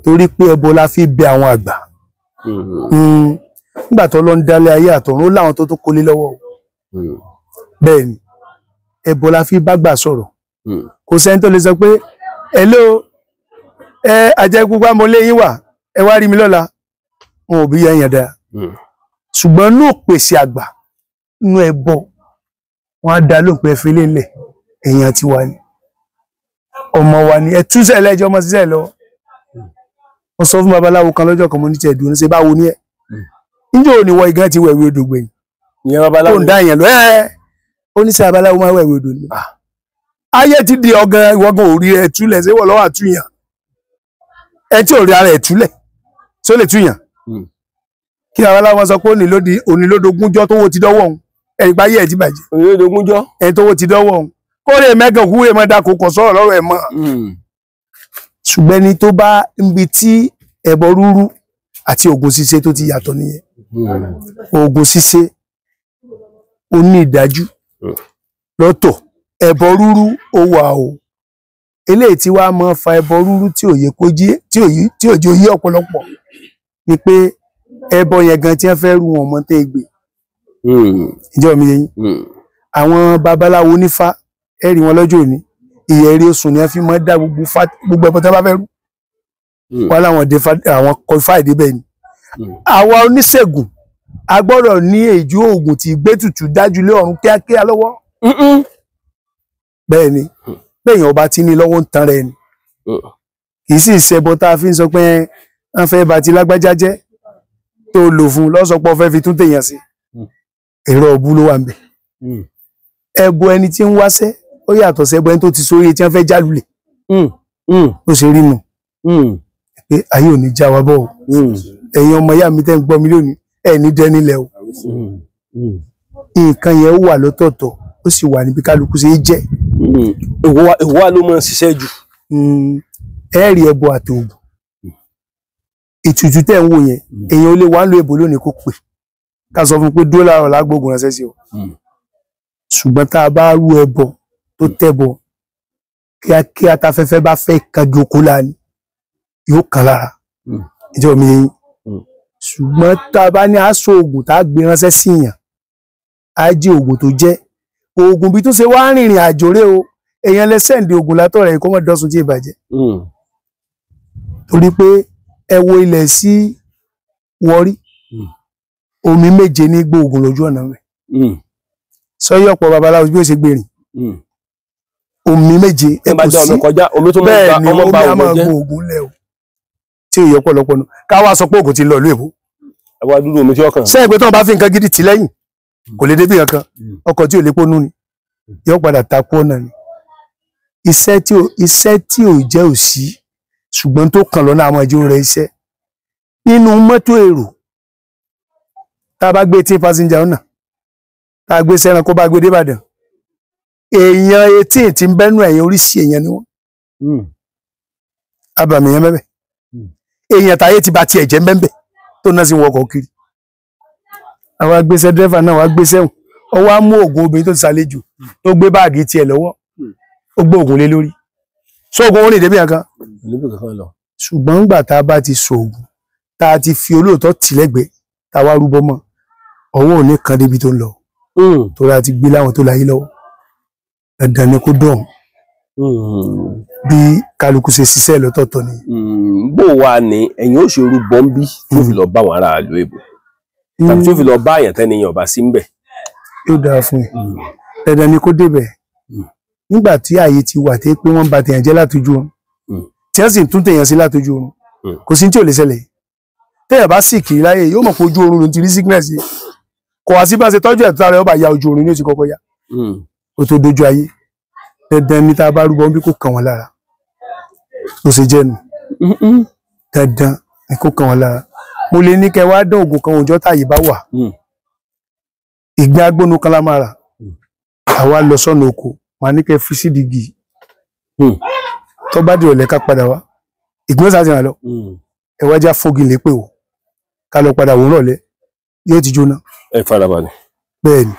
torí pé ẹbọ la fi bẹ àwọn àgbà nígbà tó lọ ń dálé ayé àtọ̀run ó láwọn tó tó kólé lọ́wọ́ bẹ́ẹ̀ ni ẹbọ la fi bá gbà sọ̀rọ̀ kò sẹ́ni tó lè sọ pé hello àjẹgbùgbà mo lé yín wà ẹ wá rí mi lọ́la wọn ò bí yẹn dáa ṣùgbọ́n ní òpèsè àgbà nínú ẹbọ wọn á dá lóhùn pé fi lélẹ̀ èèyàn ti wà ní ọmọ wa ni ẹ túṣẹ lẹjọ ọmọ ṣiṣẹ lọ wọn sọ fún babaláwo kan lọ́jọ́ kan mo ní tiẹ̀ dùn ní ṣe báwo ni ẹ níjọ́ òní wọ igán ti wẹ̀wé odò gbẹ̀yìn ìyẹn babaláwo tó ń dá yẹn lọ oníṣẹ́ babaláwo máa wẹ̀wé odò ni ayé ti di ọgàn ìwọgàn òrí ẹ túlẹ̀ ṣé wọ́n lọ́wọ́ àtúnyàn ẹ tí ò rí ara ẹ túlẹ̀ ṣó lè túyàn kí babaláwo sọ pé òní lódogúnjọ́ tó wó ti dọ́wọ́ òun ẹ̀rí pa ayé ẹ̀ ti bàjẹ́ òní lódogúnjọ́ ẹ̀ tó wó ti dọ́wọ́ òun kóre mẹ́gàn kúrè mọ́ dákò kọ̀ sọ̀rọ̀ lọ́rọ̀ ẹ̀ mọ́ ṣùgbọ́n ẹni tó bá ń bi tí ẹbọ rúrú àti oògùn ṣíṣe tó ti yàtọ̀ nìyẹn oògùn ṣíṣe ó ní ìdájú lọ́tọ̀ ẹbọ rúrú ó wà o eléyìí tí wàá máa fa ẹbọ rúrú tí òye kó jí tí òjò yí ọ̀pọ̀lọpọ̀ ni pé ẹbọ yẹn gan tí wọ́n fẹ́ rú wọn mọ́ tẹ́ gbé ìjọ mi yẹn àwọn babaláwo nífá ẹ̀rí wọn lọ́jọ́ òní ìyẹ̀rí oṣù ni wọ́n fi máa dá gbogbo ẹbọ tí wọ́n bá fẹ́ rú wọn láwọn àwọn kọfà ìdíbẹ̀ ni àwa oníṣègùn a gbọ́dọ̀ ní èjú oògùn tí gbé tutù dájú lé ọ̀run kíákíá lọ́wọ́ bẹ́ẹ̀ ni bẹ́ẹ̀ yẹn ọba tí ní lọ́wọ́ ń tan rẹ̀ ni kì í sì ṣẹbọ tá a fi ń sọ pé wọ́n fẹ́ bá ti lágbájá jẹ́ tó lò fún lọ́sọpọ̀ fẹ́ fi tún tèèyàn sí èrò ọ̀bú ló wà ń bẹ̀ ẹbọ ẹni tí ń wáṣẹ́ ó yàtọ̀ sẹ́bọ ẹni tó ti sórí tí wọ́n fẹ́ jálulẹ̀ ó ṣe rí nù pé ayé ò ní já wa bọ̀ o ẹ̀yin ọmọ ìyá mi tẹ́ ń gbọ́ mi lónìí ẹ̀ ní dẹ́nilẹ̀ o nǹkan yẹn ó wà lọ́tọ̀ọ̀tọ̀ ó sì wà níbi kálukú ṣe é jẹ́ èwo wa ló máa ń ṣiṣẹ́ jù ẹ rí ẹbọ àti òògùn ìtùtù tẹ́ ń wò yẹn èèyàn ó lè wá ń lo èbò lónìí kó pè ká sọ fún pé dọ́là ọ̀rọ̀ lágbógun ránṣẹ́ sí o ṣùgbọ́n tá a bá rú ẹbọ tó tẹ́bọ kíákíá táfẹ́fẹ́ bá fẹ́ kagi oko láàánú yóò kàn lára ìjọ mi yẹn ṣùgbọ́n tá a bá ní aṣọ oògùn tá a gbé ránṣẹ́ sí yàn á jẹ́ oògùn tó jẹ́ oògùn bí tó ṣe wá rìnrìn àjò rẹ o èèyàn lè sẹ́ǹdì oògùn látọ̀ rẹ̀ kó mọ̀ dọ́sùn tí ì bàjẹ́ torí pé ẹ wo ilẹ̀ sí Wọrí omi méje ní gbóògùn lójú ọ̀nà rẹ̀ sọ́yọ́ ọ̀pọ̀ babaláwo bí ó ṣe gbèrìn omi méje ẹ kò sí bẹ́ẹ̀ ni omi a máa gbóògùn lẹ̀ o tí èyí ọ̀pọ̀lọpọ̀ nù káwá sọ pé ògùn ti lọ ìlú èbó sẹ́yìn pé tí wọ́n bá fi nǹkan gidi tì lẹ́yìn kò lè débi kankan ọkọ̀ tí ò lè pónú ni yóò padà takú ọ̀nà ni iṣẹ́ tí ò jẹ́ òsì ṣùgbọ́n tó kàn lọ́nà àwọn ìjọ rẹ̀ iṣẹ́ nínú mọ́tò èrò tá a bá gbé tí pásíńjà ọ̀nà tá a gbé sẹ́ran kó bá gbé débàdàn èèyàn etí tí ń bẹ́nu ẹ̀yìn oríṣi èèyàn ni wọ́n abàmì yẹn mẹ́bẹ̀ èèyàn táyé ti ba tiẹ̀ jẹ́ mẹ́bẹ̀ tó náà sì wọkọ̀ kiri àwọn agbésẹ́ dírẹ́fà náà wá gbésẹ́ wọn ó wá mú oògùn obìnrin tó ti ṣàlejò tó gbé báàgì tiẹ̀ lọ́wọ́ ó gbé oògùn lé lórí sóògùn ó rìn débi kankan ṣùgbọ́n ńgbà tá a bá ti sòògùn tá a ti fi olóòótọ́ tì lẹ́gbẹ̀ẹ́ tá a wá rúbọ mọ́ ọwọ́ ò ní kan débi tó ń lọ torí a ti gbé láwọn tó láyé lọ́wọ́ dandan ni kó dọ̀hún bí kálukú ṣe ṣiṣẹ́ lọ́tọ̀ọ̀tọ̀ ni. bó wa ni ẹ̀yin ó ṣe rúbọ ń bí tó fi lọ bá àwọn aráàlú èbò tàbí tó fi lọ bá àyàn tẹ́niyàn ọba sí ń bẹ̀. yóò dára fún yín dandan ni kó débẹ̀ nígbà tí ààyè ti wà tẹ́ pé wọ́n ba tèèyàn jẹ́ látọjú oorun tí wọ́n sì tún tèèyàn sí látọjú oorun kò sí tí ò lè ṣẹlẹ̀ téèyàn bá sì kiri láyé yóò mọ̀ pé ojú oorun ló ti rí sickness yìí kò wá sí bá ṣe tọ́jú ẹ̀ tó ara ọba ya ojú oorun ní oṣù kọ́kọ́ ya ó tó dojú ayé dandan ni tá a bá rúbọ bí kò kàn wọ́n lára ó ṣe jẹ́ nu dandan ni kò kàn wọ́n lára mo lè ní kẹ́ wá dán oògùn kan òòjọ́ táyé bá wà ìgbín agbónú kan lá máa rà àwa lọ sọ́nà oko màá ní kẹ́ fi sídìí gì tó bá dìrọ̀lẹ́ ká padà wá ìgbín sáà ti ràn lọ ẹ wá já fógi lépè o ká lọ padà wò rọ̀lẹ́ yóò ti jóná. ẹ farabalẹ̀. bẹ́ẹ̀ ni.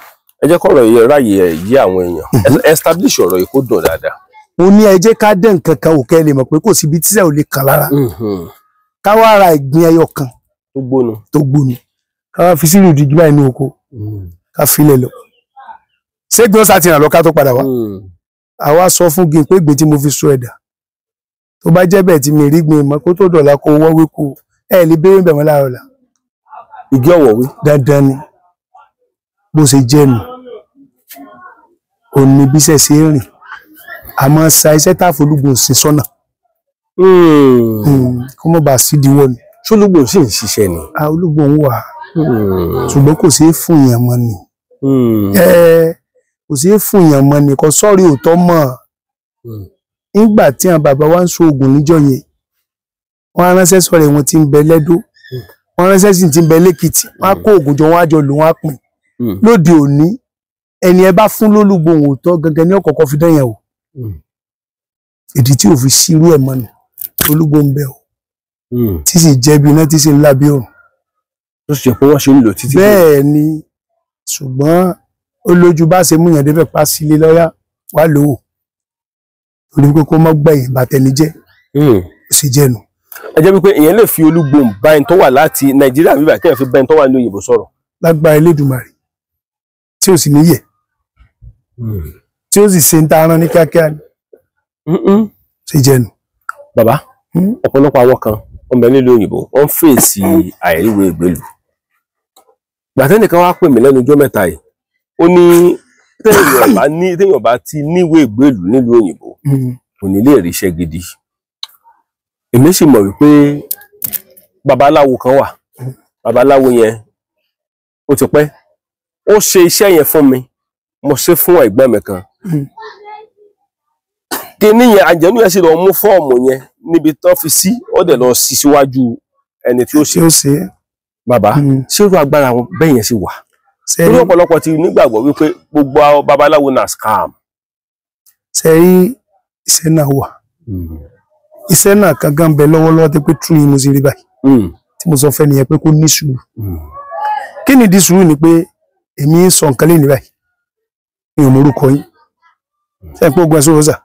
ẹ jẹ́ kọ́rọ̀ yìí ráàyè ẹ̀ yí àwọn èèyàn establish ọ̀rọ̀ yìí kó dùn dáadáa. mo ní ẹ jẹ́ ká dẹ̀ nǹkan kan òkè lè mọ̀ pé kò síbi tíṣẹ́ ò lè kàn lára ká wá ra ìgbín ẹyọ kan tó gbónu ká wá fi sínú ìdíjú báyìí ní oko ká filẹ̀ lọ ṣé gbọ́n sá ti ràn lọ ká tó padà wá àwa sọ fún gin pé ìgbín tí mo fi so ẹ̀dà tó bá jẹ́ bẹ́ẹ̀ tí mi rí gbin mọ́ kó tó dọ̀la kó wọ́ wíkú ẹ lè béèrè bẹ̀mọ́ láàárọ̀ la igi ọ̀wọ̀wé dandan ni bó ṣe jẹ́ nù òní bíṣẹ́ ṣe ń rìn àmọ́ sa iṣẹ́ tá àfolúgbò ṣe sọ́nà kó mọ̀ bá sídìíwọ́ ni. ṣólúgbò sì ń ṣiṣẹ́ ni. olúgbò ń wà ṣùgbọ́n kò ṣeé fún yàn mọ́ ni kò ṣeé fún yàn mọ́ ni kò sọ́ọ̀rì òótọ́ mọ́ nígbà tí àwọn bàbá wa ń so oògùn níjọ́ yẹn wọ́n á ránṣẹ́ sọ̀rọ̀ wọn tí ń bẹ lẹ́dó wọ́n ránṣẹ́ sì ti ń bẹ lẹ́kìtì wọ́n á kó oògùn jọ wọ́n á jọ lò wọ́n á pín lóde òní ẹni ẹ bá fún lólúgbò òótọ́ gangan ní ọ̀kọ̀ọ̀kan fi dán yẹn o ìdí tí ò fi ṣírú ẹ̀ mọ́ ni olúgbò ń bẹ o tí sì jẹ́ bí iná tí sì ń lábí òrùn. tó ṣe pé wọ́n ṣe ń lò títí. bẹ́ẹ̀ ni ṣùgbọ́n ó lójú bá ṣe múyàn débẹ̀ pa sílé lọ́yà wà lówó torí pé kó mọ́ gbẹ̀yìn bàtẹ́ni jẹ́ ó sì jẹ́ nu. ẹ jẹ́ wípé èèyàn lè fi olúgbò báyìí tó wà láti nàìjíríà bíbá kí èèyàn fi báyìí tó wà ní òyìnbó sọ̀rọ̀. lágbára Elédùmarè tí ò sì níyẹ̀ tí ó sì ṣe ń ta aran ní kíákíá ni ṣe jẹ́ nu. bàbá ọ̀pọ̀lọpọ̀ àwọn kan ọmọ nílùú òyìnbó wọ́n fèsì àìríwé ìgbélú gbàtẹ́nìkan wá pè mí lẹ́nu ọjọ́ mẹ́ta yìí ó ní téèyàn bá ti níwèé ìgbélú nílùú òyìnbó kò ní lè ríṣẹ́ gidi èmi sì mọ̀ wípé babaláwo kan wà babaláwo yẹn ó ti pẹ́ ó ṣe iṣẹ́ yẹn fún mi mo ṣe fún ẹ̀gbọ́n mi kan kíní yẹn àjẹnú yẹn sì lọ mú fọ́ọ̀mù yẹn níbi tó fi sí ó dẹ̀ lọ sí síwájú ẹni tí ó ṣe bàbá ṣérú agbára wọn bẹ́ẹ̀ yẹn sì wà torí ọ̀pọ̀lọpọ̀ ti nígbàgbọ́ wípé gbogbo babaláwo na scam. ṣe rí iṣẹ́ náà wà iṣẹ́ náà kankan bẹ lọ́wọ́lọ́wọ́ tó pé tú yín mo sì rí báyìí tí mo sọ fẹ́ nìyẹn pé kó ní sùúrù kí ni di sùúrù ni pé èmi ń sọ nǹkan lẹ́nu báyìí mi ò mọ orúkọ yín ṣe é pé ogun ẹ̀sùn rọ́ṣà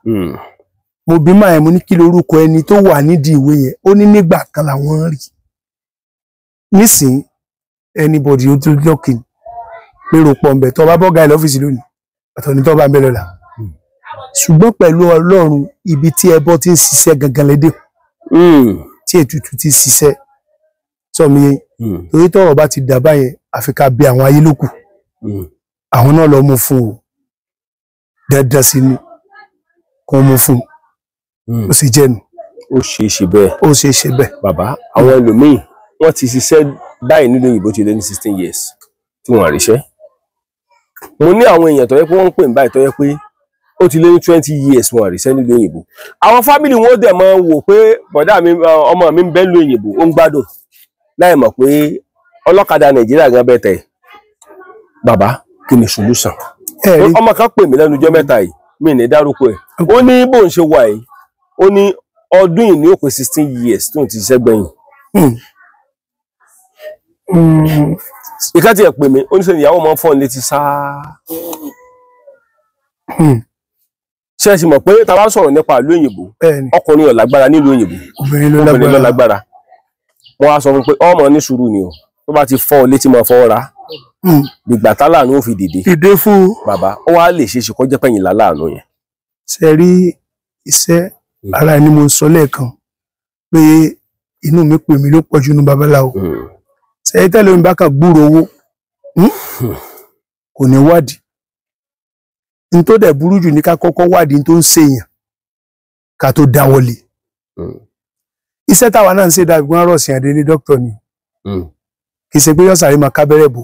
mo bí máa ẹ̀ mo ní kí lorúkọ ẹni tó wà nídìí ìwé yẹn ó ní nígbà kan làwọn rí nísìnyí anybody ó tó lọ́kìn lérò pọ̀ ń bẹ̀ tó bá bọ́gà ẹ̀ lọ́fíìsì lónìí àtọ̀ ní tó bá ń bẹ̀ lọ́la ṣùgbọ́n pẹ̀lú Ọlọ́run ibi tí ẹbọ ti ń ṣiṣẹ́ gangan lédè tí ètùtù ti ṣiṣẹ́ sọmi yẹn torí tọ́rọ̀ bá ti dà báyẹn àfi ká bí àwọn ayé lókù àwọn náà lọ mú fún o dandan sí ni kò mú fún ó sì jẹnu. ó ṣe é ṣe bẹ́ẹ̀. ó ṣe é ṣe bẹ́ẹ̀. bàbá àwọn ẹlòmíín wọ́n ti ṣiṣẹ́ báyìí nílùú òyìnbó ti lé ní 16 years tí wọ́n àríṣẹ́. mo ní àwọn èèyàn tó yẹ pé wọ́n ń pè ní báyìí tó yẹ pé ó ti lé ní 20 years wọ́n àríṣẹ́ nílùú òyìnbó. àwọn fámìlì wọn dẹ̀ máa ń wò pé bọ̀dá mi ọmọ mi ń bẹ nílùú òyìnbó ó ń gbádùn láì mọ̀ pé ọlọ́kadà nàìjíríà gan bẹ́ẹ̀ tẹ̀. bàbá kí ni solution. ọmọ kan pè mí lẹ́nu ọjọ́ mẹ́ta yìí mi ní dárúkọ ẹ̀ ó ní bóun ṣe wà yìí ó ní ọdún yìí ní ó pé 16 years tóun ti ṣiṣẹ́ gbẹ̀yìn. ìka tí ẹ pè mí ó ní sẹ́ni ìyàwó máa ń fọ́ ní létí sáá. ṣé ẹ sì mọ̀ pé tá a bá sọ̀rọ̀ nípa ìlú òyìnbó ọkùnrin ò lágbára nílùú òyìnbó obìnrin ló lágbára. wọ́n á sọ fún pé ọmọ ní sùúrù ni o tó bá ti fọ́ ọ létí máa fọ́ ra dìgbà tálàánú ò fi dìde. dìde fún bàbá ó wá lè ṣe é ṣe kó jẹ́ pẹ̀yìn láláàánú yẹn. ṣe rí iṣẹ́ ara ẹni mo sọ lẹ́ẹ̀kan pé inú mi pè mí ló pọ̀ jù nínú babaláwo ṣe tẹ́lẹ̀ mi bá kàn gbúrò owó kò ní wádìí n tó dẹ̀ burú jù ní ká kọ́kọ́ wádìí n tó ń ṣèyàn ká tó dáwọ́lé iṣẹ́ táwa náà ń ṣe dàbí wọ́n rọ̀ sí àdélé dókítà ni kì í ṣe pé yọ sàrí máa kábẹ́rẹ́ bò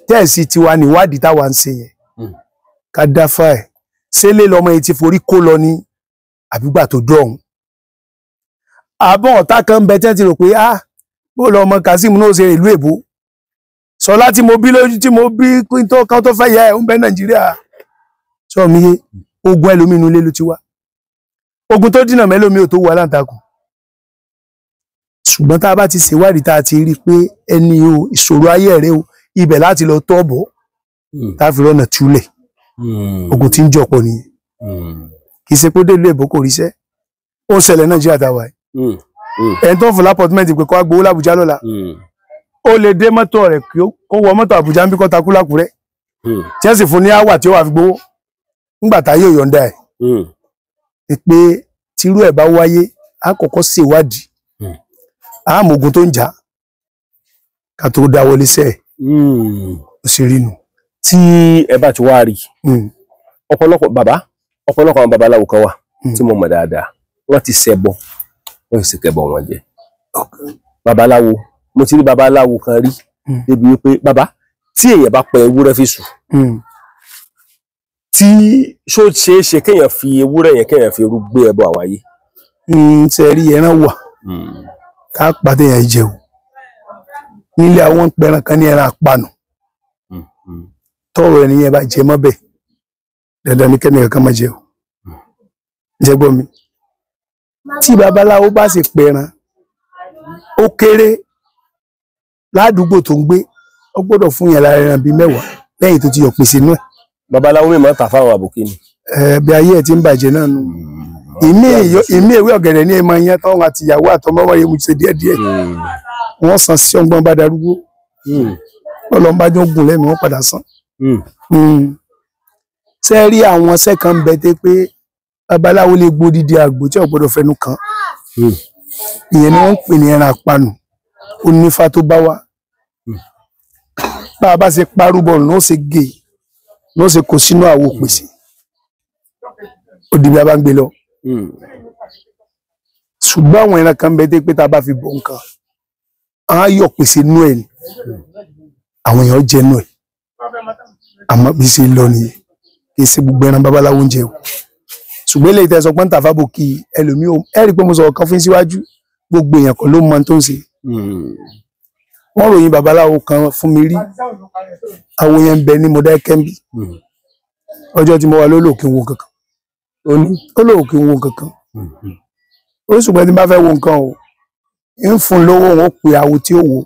tẹ́ẹ̀sì tiwa níwádìí táwa ń ṣe yẹn ká dáfà ẹ̀ ṣé lé lọmọ yìí ti forí kó lọ ní àbígbà tó dọ̀hún àbọ̀ ọ̀tá kan ń bẹ tẹ́ ti rò pé bó lọ ọmọ Kazeem náà ṣe ìlú èbó Ṣọlá tí mo bí lójú tí mo bí kan tó fẹ́ yẹ ẹ̀ ń bẹ Nàìjíríà sọ mi yé ogun ẹlòmínú ilé ló ti wá ogun tó dínà mẹ́lòmí ò tó wà láǹtakùn ṣùgbọ́n tá a bá ti ṣèwádìí tá a ti rí i pé ẹni o ìṣòro ayé rẹ o ibẹ̀ láti lọ tọ́bọ̀ tá a fi rọ́nà túlẹ̀ ogun tí ń jọpọ̀ nìyẹn kì í ṣe pé délé ìbò kò ríṣẹ́ ó ń ṣẹlẹ̀ Nàìjíríà táwa ẹ̀ ẹni tó ń fún lápọ̀tmẹ́ǹtì pé kó wá gbowó l'Àbújá lọ́la ó lè dé mọ́tò rẹ̀ kó wọ mọ́tò Àbújá ń bí kọ́ takú lákùrẹ́ tí wọ́n sì fún ní áwà tí ó wà fi gbowó nígbà táyé ò yọ̀ǹda ẹ̀ pé tírú ẹ̀ bá wáyé á kọ́kọ́ ṣèwádìí àmọ́ ogun tó ń jà ká tó dáwọ́ léṣẹ́ ó sì rí nu. tí ẹ bá ti wá rí ọ̀pọ̀lọpọ̀ àwọn babaláwo kan wà tí mo mọ̀ dáadáa wọ́n ti ṣẹbọ wọ́n sì kẹbọ wọn jẹ. Babaláwo mo ti rí babaláwo kan rí débi wípé bàbá tí èèyàn bá pa ewúrẹ́ fèsù tí ṣó ṣeé ṣe kéèyàn fi ewúrẹ́ yẹn kéèyàn fi irú gbé ẹbọ àwáyé. ṣe rí ẹran wà ká pàdé yẹn jẹun nílé àwọn pẹran kan ní ẹran àpànù tọrọ ẹni yẹn bá jẹ mọ́bẹ̀ dandan ní kẹ́nìkan kan máa jẹ o jẹ gbọ́ mi tí babaláwo bá sì pẹran ó kéré ládùúgbò tó ń gbé ó gbọ́dọ̀ fún yẹn lára ẹran bíi 10 lẹ́yìn tó ti yọ pèsè náà. Babaláwo mi máa ń tà fáwọn àbòkí ni. Bí ayé ẹ ti ń bàjẹ́ náà nù ìmí ìwé ọ̀gẹ̀dẹ̀ ní ẹmọ yẹn tán àti ìyàwó àtọmọ wọn yẹn mú ṣe díẹ̀díẹ̀ wọ́n san sí ọgbọ́n bá darúgbó ọlọ́mbájọ́ gùn lẹ́nu wọ́n padà san. ṣe rí àwọn sẹ́kàn ń bẹ tẹ́ pé babaláwo lè gbódìdí àgbò tí ò gbọ́dọ̀ fẹnu kàn ìyẹn ni wọ́n ń pè ní ẹran àpanù onífá tó bá wá bá a bá ṣe parúbọ̀ ní ó ṣe gé ní ó ṣe kó sínú àwo pèsè òdìbí a bá ń gbé lọ ṣùgbọ́n àwọn ẹran kan ń bẹ tẹ́ pé tá a bá fi bọ̀ nǹkan á yọ̀ pèsè nú ẹ̀ ni àwọn èèyàn jẹ nú ẹ̀ àmọ́ bí ṣe lọ nìyẹn kì í ṣe gbogbo ẹran babaláwo ń jẹ o ṣùgbọ́n ilé ìtẹ́sọ pọ́n tàfà bò kí ẹlòmíì ẹ rí i pé mo sọ̀rọ̀ kan fún síwájú gbogbo èèyàn kan ló mọ tó ń ṣe wọ́n ròyìn babaláwo kan fún mi rí àwọn yẹn ń bẹ ní Mọdákẹ́kẹ́ ọjọ́ tí mo wà lólòkè wo kankan olóòkè wo kankan ó ṣùgbọ́n tí n bá fẹ́ wo nǹkan o ń fún lówó wọn pè àwo tí ó wò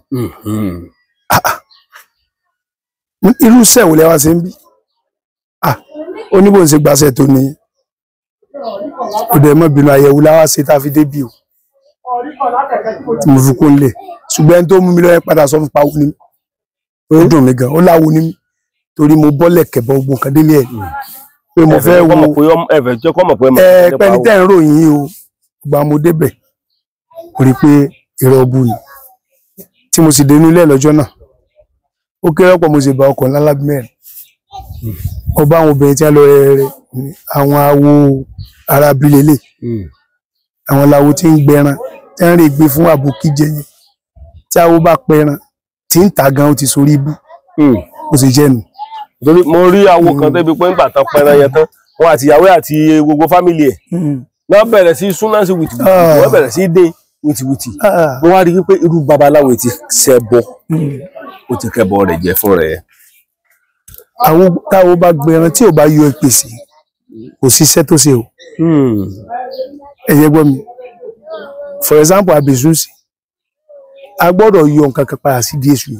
irú sẹ́wò lẹ́wà sí ń bí oníbò ń ṣe gbàṣẹ tó ní òdè mọ́bìnú àyẹ̀wò láwá ṣe tá a fi débì o tí mo fi kó ń lẹ̀ ṣùgbọ́n ẹni tó mú mi lọ́yẹ́ padà sọ fún pawó ní mi ó dùn mí gan ó láwo ní mi torí mo bọ́lẹ̀ kẹ̀bọ̀ gbogbo nǹkan délé ẹ̀ pé mo fẹ́ wo pẹ́ni tẹ́ ń ròyìn yìí o gba mo débẹ̀ kò rí pé irọ́ bú ni tí mo sì dénú ilé lọ́jọ́ náà ó kéré ọ̀pọ̀ mo sì bá ọkọ̀ ńlá lábí mẹ́rin ọba àwọn obìnrin tí wọ́n lọ rẹ̀ àwọn awo arábílélẹ̀ àwọn làwo tí ń gbẹran tí wọ́n rè gbé fún àbòkí jẹyẹ tí awo bá pẹran tí ń ta gan ó ti sorí ibú ó sì jẹ́ nu. mo rí awo kan débi pé nígbà tán pẹran yẹn tán wọn àti ìyàwó àti gbogbo fámìlì ẹ̀ wọ́n bẹ̀rẹ̀ sí súnáṣí wìtìwìtì wọ́n bẹ̀rẹ̀ sí dé wìtìwìtì mo wá rí i pé irú babaláwo ti ṣẹbọ ó ti kẹbọ rẹ̀ jẹ fún rẹ̀. àwọn táwo bá gbẹran tí ò bá yọ ìpèsè kò síṣẹ́ tó ṣe o ẹ̀yẹ gbọ́ mi for example abisusi a gbọ́dọ̀ yọ nǹkan kan padà sí díẹ̀ sùn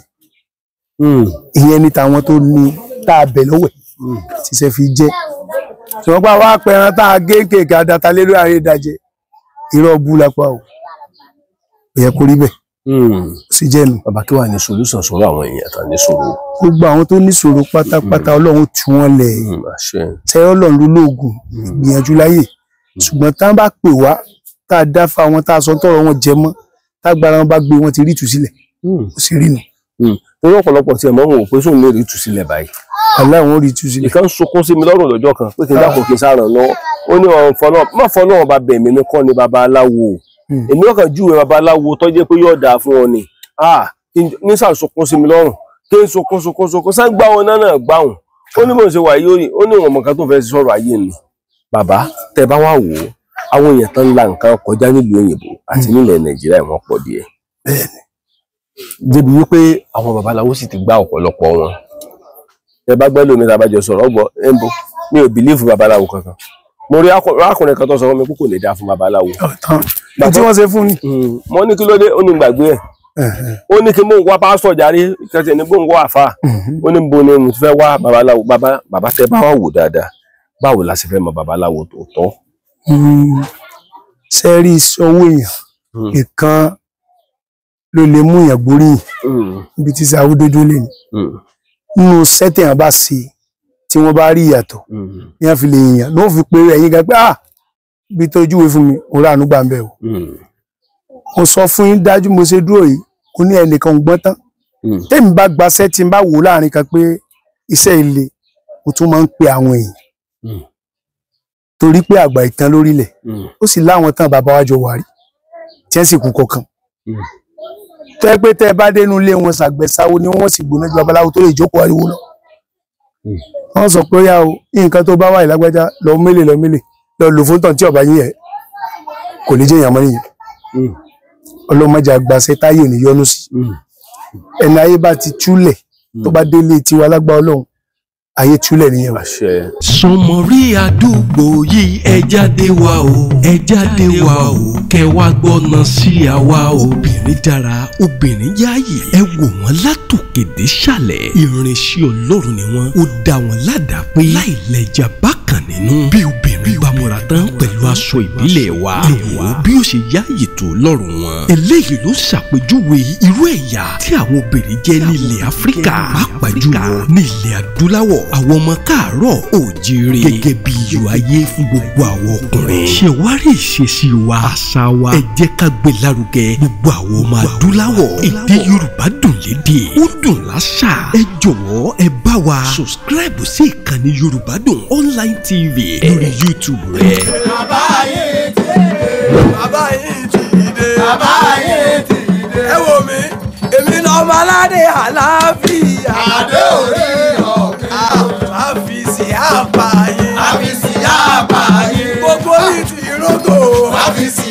ìyẹn ní tàwọn tó ní tá a bẹ̀ lọ́wẹ̀ ṣiṣẹ́ fi jẹ́ ṣùgbọ́n pa wá pẹran tá a gé kéèké adata lé lórí àárẹ̀ ìdajẹ́ irọ́ bú lápá o yẹ kó rí bẹ́ẹ̀ ó sì jẹ́ nu. bàbá kí wàá ní solution sọ̀rọ̀ àwọn èèyàn tán ní sọ̀rọ̀. gbogbo àwọn tó ní sọ̀rọ̀ pátápátá ọlọ́run tú wọn lẹ̀ tẹ́rọ ọlọ́run ló lóògùn gbìyànjú láyè ṣùgbọ́n tá a bá pè wá tá a dá fa wọn tá a sọ tọrọ wọn jẹ mọ́ tá a gbára wọn bá gbé wọn ti rí ìtúsílẹ̀ ó sì rí nu. torí ọ̀pọ̀lọpọ̀ tí ẹ̀ mọ́ wọn ò pé sóun lè rí ìtúsílẹ̀ báyìí. aláìwọ̀n rí ìtúsílẹ̀. ìkan sunkún sí mi lọ́rùn lọ́jọ́ kan pé kí n dákun kí n sáràn lọ́wọ́ ó ní má fọlọ́wọ́n bá bẹ̀ mí ní kọ́ ni babaláwo èmi ọkàn júwe babaláwo tó jẹ́ pé yóò dáa fún ọ ni ní sàn sunkún sí mi lọ́rùn kí n sunkún sá gbá wọn náà gbá wọn ó ní mò ń ṣe wà yìí ó ní ìwọ̀n mọ̀ká tó fẹ́ sọ̀rọ̀ ayé ni. bàbá tẹ bá wà wò ó àwọn èèyàn tán la nǹkan kọjá nílùú òyìnbó àti nílẹ̀ Nàìjíríà wọ́n pọ̀ díẹ̀. débi wípé àwọn babaláwo sì ti gbá ọ̀pọ̀lọpọ̀ wọn. ẹ bá gbẹ́ lómi tàbájọ sọ̀rọ̀ ọgbọ ẹnbọ mi ò bìlífù babaláwo kankan mo rí arákùnrin kan tó sọ fún mi pé kò lè dáa fún babaláwo. tí wọ́n ṣe fún ni. mo ní kí ló dé ó ní gbàgbé ẹ̀ ó ní kí mò ń wá pásítọ̀ járe kẹsì ní gbòǹgbò àfà ó ní bo ni mo ti fẹ́ wá babaláwo bàbá tẹ bá wà wò dáadáa báwo la ṣe fẹ́ mọ babaláwo tòótọ́. sẹ́rí sọ́wọ́ èèyàn nìkan ló lè mú èèyàn gbóríyìn ibi tí sáwó dédó lè ní nínú sẹ́tẹ̀ bá ṣe tí wọ́n bá rí ìyàtọ̀ ní wọ́n fi lè yìnyàn ló fi pé ẹ̀yìn gan pé bí tó júwe fún mi òun ráàánú gbà ń bẹ̀ o mo sọ fún yín dájú mo ṣe dúró yìí ó ní ẹnìkan gbọ́n tán tèmi bá gbaṣẹ́ tí n bá wò láàrin kan pé iṣẹ́ ilé mo tún máa ń pe àwọn èèyàn torí pé àgbà ìtàn lórílẹ̀ ó sì láwọn tán bàbá wa jọ wà rí tí ẹ sì kú kọ̀ọ̀kan tó yẹ pé tẹ́ ẹ bá dénú ilé wọn ṣàgbẹ̀sáwo ni wọ́n sì gbóná ju babaláwo tó lè jókòó ariwo lọ wọ́n sọ pé yá o nǹkan tó bá wà ìlágbájá lọ mélè lọ lò fún tàn tí ọba yín ẹ kò lè jẹ́ èèyàn mọ́ nìyẹn ọlọ́mọdé àgbàṣe táyé ò ní yọnu sí ẹni ayé bá ti túlẹ̀ tó bá délé tiwa lágbá Ọlọ́run ayé túlẹ̀ nìyẹn wá. Sọmọrí àdúgbò yìí ẹ jáde wá o ẹ jáde wá o kẹ wá gbọ́nà sí àwa obìnrin dára obìnrin yáàyè ẹ wò wọ́n látòkè dé sàlẹ̀ ìrìnsẹ̀ Ọlọ́run ni wọ́n ó dá wọn ládàá pé láì lẹ́jà bákan nínú bí obìnrin bá múra tán pẹ̀lú aṣọ ìbílẹ̀ wa ẹ wò bí ó ṣe yáàyè tó lọ́rùn wọn eléyìí ló ṣàpèjúwe irú ẹ̀yà tí àwọn obìnrin jẹ́ ní ilẹ̀ Áfíríkà pàápàá jùlọ ní ilẹ̀ Adúláwọ̀ àwọn ọmọ káàárọ̀ òjíire gẹ́gẹ́ bí iyọ̀ ayé fún gbogbo àwọn ọkùnrin ṣe wá rí ìṣesí wa àṣà wa ẹ jẹ́ ká gbé lárugẹ gbogbo àwọn ọmọ Adúláwọ̀ èdè Yorùbá dùn lédè ó dùn láṣà ẹ jọ̀wọ́ ẹ bá wa subscribe sí ìkànnì Yorùbá Dùn Online TV lórí YouTube rẹ. bàbá ayé ti dé bàbá ayé ti dé ẹ wò mí èmi náà ọmọ aládé àlàáfíà adé orí àfìsí àpáyé gbogbo ní ti rógò àfìsí